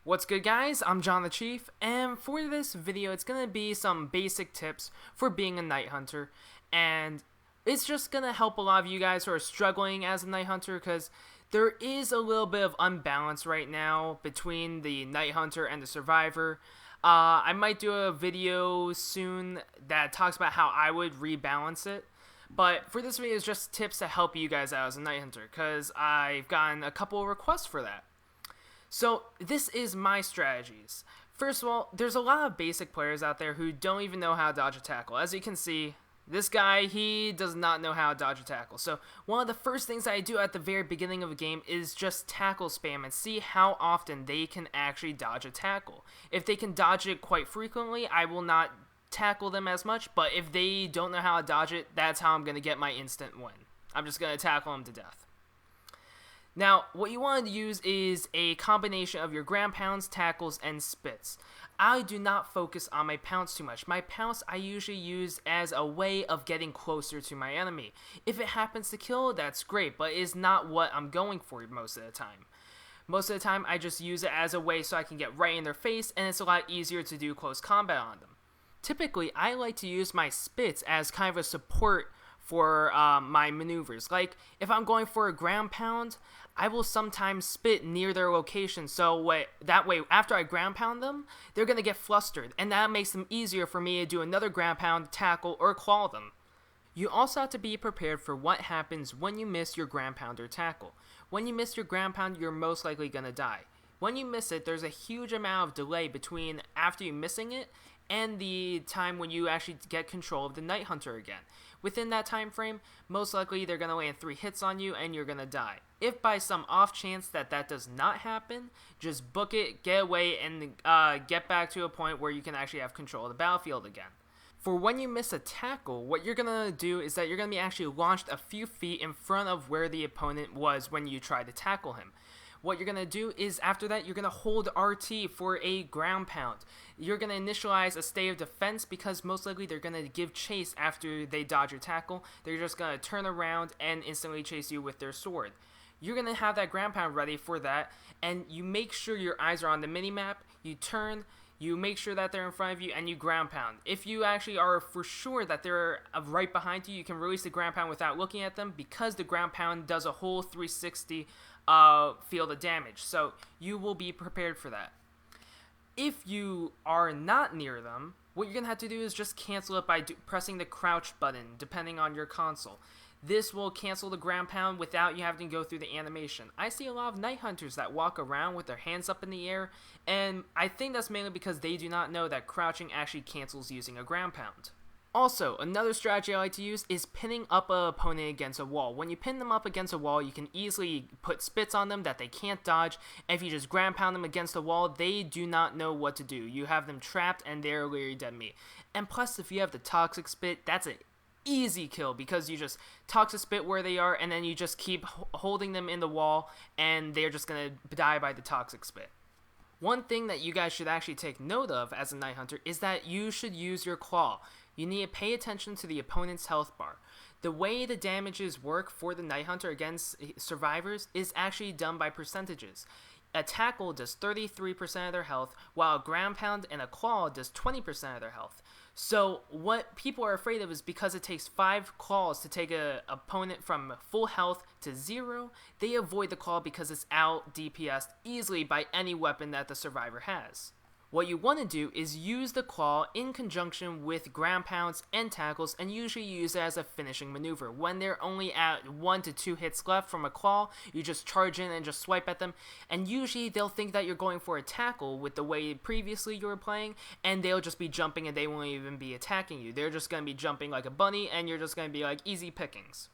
What's good, guys? I'm Jon the Chief, and for this video it's gonna be some basic tips for being a night hunter, and it's just gonna help a lot of you guys who are struggling as a night hunter, because there is a little bit of unbalance right now between the night hunter and the survivor. I might do a video soon that talks about how I would rebalance it. But for this video, it's just tips to help you guys out as a night hunter, because I've gotten a couple of requests for that. So this is my strategies. First of all, there's a lot of basic players out there who don't even know how to dodge a tackle. As you can see, this guy, he does not know how to dodge a tackle. So one of the first things I do at the very beginning of a game is just tackle spam and see how often they can actually dodge a tackle. If they can dodge it quite frequently, I will not tackle them as much, but if they don't know how to dodge it, that's how I'm going to get my instant win. I'm just going to tackle them to death. Now, what you want to use is a combination of your ground pounds, tackles, and spits. I do not focus on my pounce too much. My pounce I usually use as a way of getting closer to my enemy. If it happens to kill, that's great, but it's not what I'm going for most of the time. Most of the time, I just use it as a way so I can get right in their face, and it's a lot easier to do close combat on them. Typically, I like to use my spits as kind of a support for my maneuvers. Like, if I'm going for a ground pound, I will sometimes spit near their location, so that way, after I ground pound them, they're going to get flustered, and that makes them easier for me to do another ground pound, tackle, or claw them. You also have to be prepared for what happens when you miss your ground pound or tackle. When you miss your ground pound, you're most likely going to die. When you miss it, there's a huge amount of delay between after you missing it and the time when you actually get control of the night hunter again. Within that time frame, most likely they're going to land 3 hits on you and you're going to die. If by some off chance that does not happen, just book it, get away, and get back to a point where you can actually have control of the battlefield again. For when you miss a tackle, what you're going to do is that you're going to be actually launched a few feet in front of where the opponent was when you tried to tackle him. What you're going to do is after that, you're going to hold RT for a ground pound. You're going to initialize a state of defense because most likely they're going to give chase after they dodge your tackle. They're just going to turn around and instantly chase you with their sword. You're going to have that ground pound ready for that, and you make sure your eyes are on the minimap. You turn, you make sure that they're in front of you, and you ground pound. If you actually are for sure that they're right behind you, you can release the ground pound without looking at them because the ground pound does a whole 360 field of damage, so you will be prepared for that. If you are not near them, what you're going to have to do is just cancel it by pressing the crouch button, depending on your console. This will cancel the ground pound without you having to go through the animation. I see a lot of night hunters that walk around with their hands up in the air, and I think that's mainly because they do not know that crouching actually cancels using a ground pound. Also, another strategy I like to use is pinning up an opponent against a wall. When you pin them up against a wall, you can easily put spits on them that they can't dodge, and if you just ground pound them against a wall, they do not know what to do. You have them trapped, and they're literally dead meat. And plus, if you have the toxic spit, that's an easy kill because you just toxic spit where they are, and then you just keep holding them in the wall, and they're just going to die by the toxic spit. One thing that you guys should actually take note of as a night hunter is that you should use your claw. You need to pay attention to the opponent's health bar. The way the damages work for the night hunter against survivors is actually done by percentages. A tackle does 33% of their health, while a ground pound and a claw does 20% of their health. So what people are afraid of is because it takes 5 claws to take an opponent from full health to 0, they avoid the claw because it's out DPS'd easily by any weapon that the survivor has. What you want to do is use the claw in conjunction with ground pounds and tackles, and usually use it as a finishing maneuver. When they're only at 1 to 2 hits left from a claw, you just charge in and just swipe at them, and usually they'll think that you're going for a tackle with the way previously you were playing, and they'll just be jumping and they won't even be attacking you. They're just going to be jumping like a bunny, and you're just going to be like easy pickings.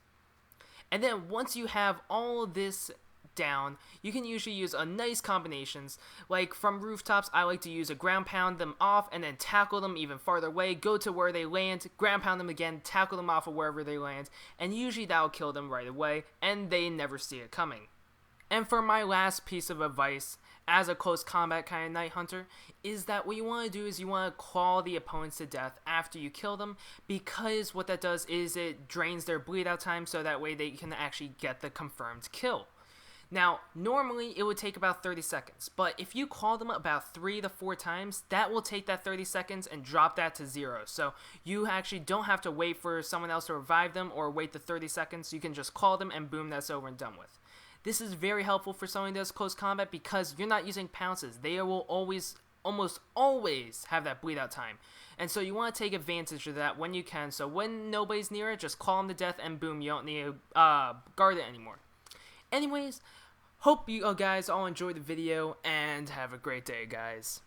And then once you have all this down, you can usually use a nice combinations. Like from rooftops, I like to use a ground pound them off and then tackle them even farther away, go to where they land, ground pound them again, tackle them off of wherever they land, and usually that will kill them right away and they never see it coming. And for my last piece of advice as a close combat kind of night hunter is that what you want to do is you want to claw the opponents to death after you kill them, because what that does is it drains their bleed out time so that way they can actually get the confirmed kill. Now, normally it would take about 30 seconds, but if you call them about 3 to 4 times, that will take that 30 seconds and drop that to 0. So you actually don't have to wait for someone else to revive them or wait the 30 seconds. You can just call them and boom, that's over and done with. This is very helpful for someone who does close combat because you're not using pounces. They will almost always have that bleed out time. And so you want to take advantage of that when you can. So when nobody's near it, just call them to death and boom, you don't need to guard it anymore. Anyways, hope you guys all enjoyed the video and have a great day, guys.